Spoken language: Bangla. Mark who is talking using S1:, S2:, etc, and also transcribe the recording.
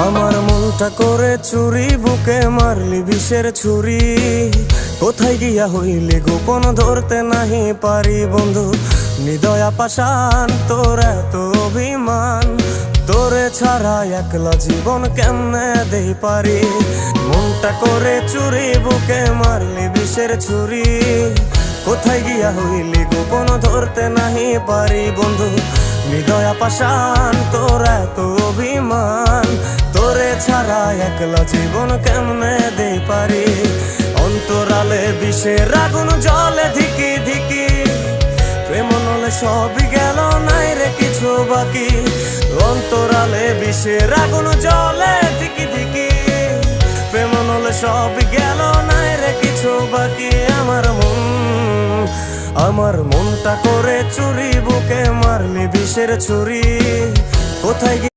S1: আমার মনটা করে চুরি, বুকে মারলি বিষের ছুরি। কোথায় গিয়া হইলি গোপন ধরতে নাহি পারি বন্ধু। হৃদয়া পাষাণ তোর এত অভিমান, তোরে ছাড়া একলা জীবন কেমনে দেই পারি। মনটা করে চুরি, বুকে মারলি বিষের ছুরি। কোথায় গিয়া হইলি গোপন ধরতে নাহি পারি বন্ধু। হৃদয়া পাষাণ তোর এত অভিমান, তোরে ছাড়া একলা জীবন কেমনে দেই পারি। অন্তরালে বিষের আগুন জ্বলে ধিকি ধিকি, প্রেম নলে সবই গেল নাই রে কিছু বাকি। অন্তরালে বিষের আগুন জ্বলে ধিকি ধিকি, প্রেম নলে সবই গেল নাই রে কিছু বাকি। আমার মনটা করে চুরি, বুকে মারলি বিষের ছুরি। কোথায় গিয়ে